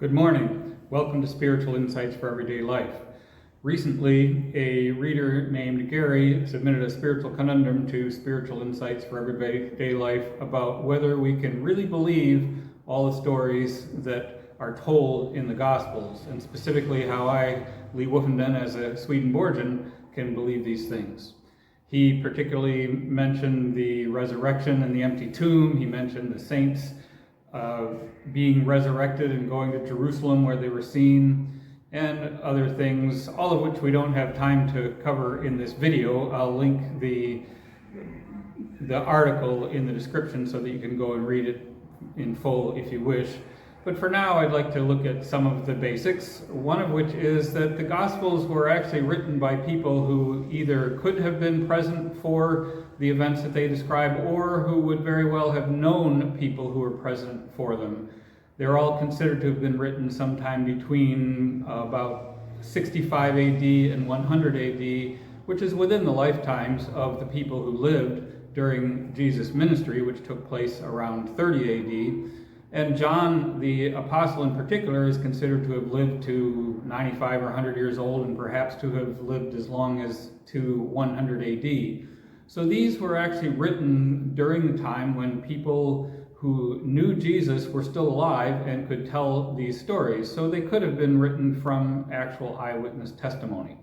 Good morning. Welcome to Spiritual Insights for Everyday Life. Recently, a reader named Gary submitted a spiritual conundrum to Spiritual Insights for Everyday Life about whether we can really believe all the stories that are told in the Gospels, and specifically how I, Lee Woofenden, as a Swedenborgian, can believe these things. He particularly mentioned the resurrection and the empty tomb. He mentioned the saints being resurrected and going to Jerusalem where they were seen, and other things, all of which we don't have time to cover in this video. I'll link the article in the description so that you can go and read it in full if you wish. But for now, I'd like to look at some of the basics, one of which is that the Gospels were actually written by people who either could have been present for the events that they describe or who would very well have known people who were present for them. They're all considered to have been written sometime between about 65 AD and 100 AD, which is within the lifetimes of the people who lived during Jesus' ministry, which took place around 30 AD. And John, the apostle in particular, is considered to have lived to 95 or 100 years old, and perhaps to have lived as long as to 100 AD. So these were actually written during the time when people who knew Jesus were still alive and could tell these stories. So they could have been written from actual eyewitness testimony.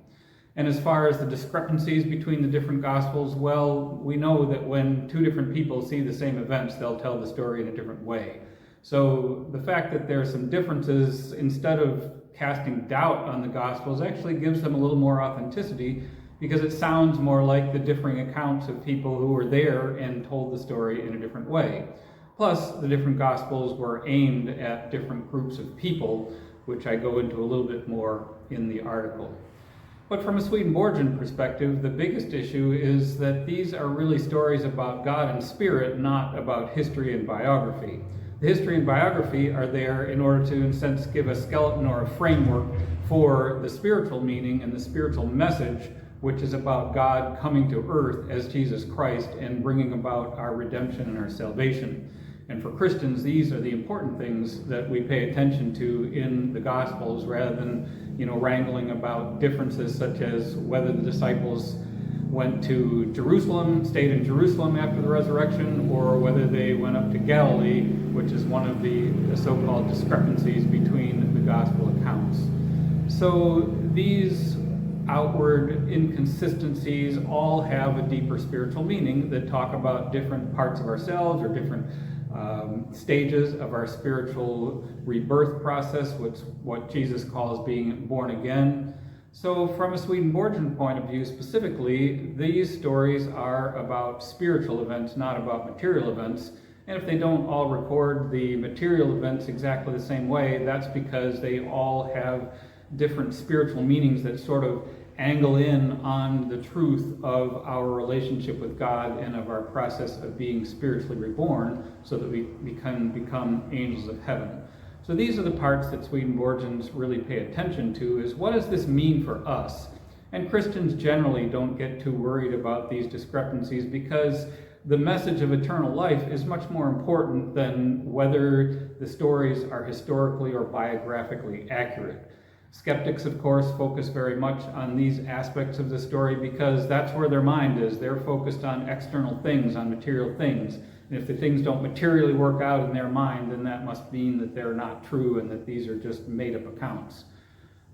And as far as the discrepancies between the different Gospels, well, we know that when two different people see the same events, they'll tell the story in a different way. So the fact that there are some differences, instead of casting doubt on the Gospels, actually gives them a little more authenticity, because it sounds more like the differing accounts of people who were there and told the story in a different way. Plus, the different Gospels were aimed at different groups of people, which I go into a little bit more in the article. But from a Swedenborgian perspective, the biggest issue is that these are really stories about God and spirit, not about history and biography. The history and biography are there in order to, in a sense, give a skeleton or a framework for the spiritual meaning and the spiritual message, which is about God coming to earth as Jesus Christ and bringing about our redemption and our salvation. And for Christians, these are the important things that we pay attention to in the Gospels, rather than, wrangling about differences such as whether the disciples went to Jerusalem, stayed in Jerusalem after the resurrection, or whether they went up to Galilee, which is one of the so-called discrepancies between the gospel accounts. So these outward inconsistencies all have a deeper spiritual meaning that talk about different parts of ourselves or different stages of our spiritual rebirth process, what Jesus calls being born again. So from a Swedenborgian point of view specifically, these stories are about spiritual events, not about material events. And if they don't all record the material events exactly the same way, that's because they all have different spiritual meanings that sort of angle in on the truth of our relationship with God and of our process of being spiritually reborn, so that we can become angels of heaven. So these are the parts that Swedenborgians really pay attention to, is what does this mean for us? And Christians generally don't get too worried about these discrepancies, because the message of eternal life is much more important than whether the stories are historically or biographically accurate. Skeptics, of course, focus very much on these aspects of the story because that's where their mind is. They're focused on external things, on material things. And if the things don't materially work out in their mind, then that must mean that they're not true and that these are just made-up accounts.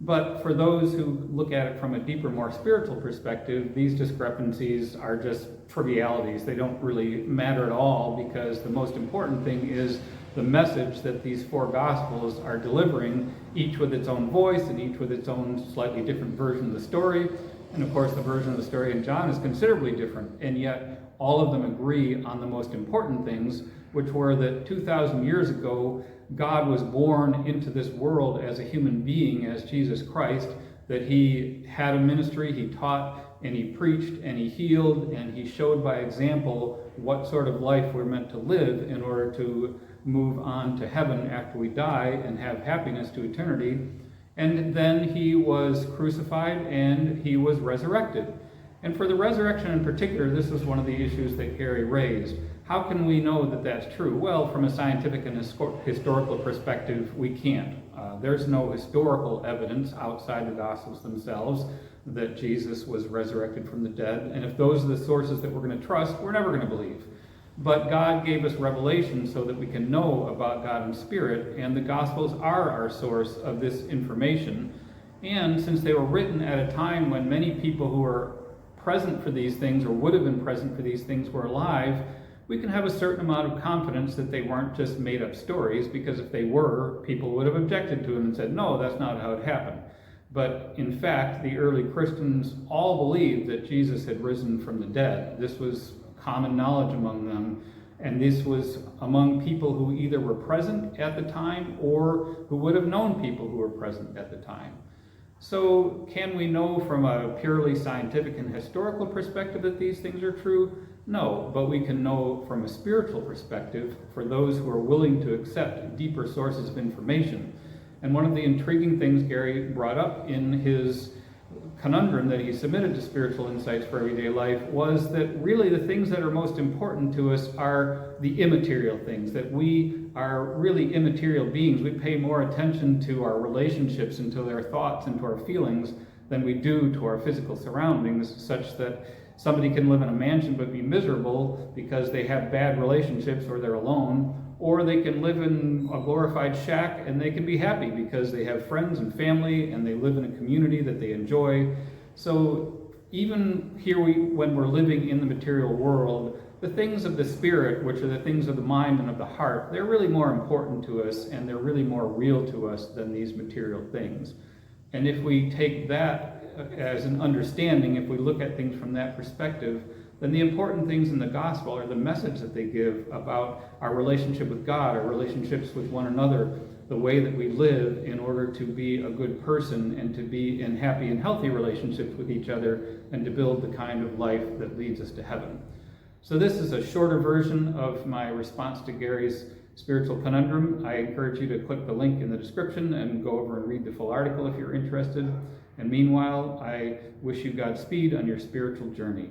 But for those who look at it from a deeper, more spiritual perspective, these discrepancies are just trivialities. They don't really matter at all, because the most important thing is the message that these four Gospels are delivering, each with its own voice and each with its own slightly different version of the story. And of course, the version of the story in John is considerably different, and yet all of them agree on the most important things, which were that 2,000 years ago, God was born into this world as a human being, as Jesus Christ, that he had a ministry, he taught, and he preached, and he healed, and he showed by example what sort of life we're meant to live in order to move on to heaven after we die and have happiness to eternity. And then he was crucified and he was resurrected. And for the resurrection in particular, this was one of the issues that Gary raised. How can we know that that's true? Well, from a scientific and historical perspective, we can't. There's no historical evidence outside the Gospels themselves that Jesus was resurrected from the dead. And if those are the sources that we're going to trust, we're never going to believe. But God gave us revelation so that we can know about God in spirit, and the Gospels are our source of this information. And since they were written at a time when many people who were present for these things, or would have been present for these things, were alive, we can have a certain amount of confidence that they weren't just made up stories, because if they were, people would have objected to them and said, no, that's not how it happened. But in fact, the early Christians all believed that Jesus had risen from the dead. This was common knowledge among them, and this was among people who either were present at the time or who would have known people who were present at the time. So can we know from a purely scientific and historical perspective that these things are true? No, but we can know from a spiritual perspective for those who are willing to accept deeper sources of information. And one of the intriguing things Gary brought up in his conundrum that he submitted to Spiritual Insights for Everyday Life was that really the things that are most important to us are the immaterial things, that we are really immaterial beings. We pay more attention to our relationships and to our thoughts and to our feelings than we do to our physical surroundings, such that somebody can live in a mansion but be miserable because they have bad relationships or they're alone, or they can live in a glorified shack and they can be happy because they have friends and family and they live in a community that they enjoy. So even here, when we're living in the material world, the things of the spirit, which are the things of the mind and of the heart, they're really more important to us and they're really more real to us than these material things. And if we take that as an understanding, if we look at things from that perspective, then the important things in the gospel are the message that they give about our relationship with God, our relationships with one another, the way that we live in order to be a good person and to be in happy and healthy relationships with each other and to build the kind of life that leads us to heaven. So this is a shorter version of my response to Gary's spiritual conundrum. I encourage you to click the link in the description and go over and read the full article if you're interested. And meanwhile, I wish you Godspeed on your spiritual journey.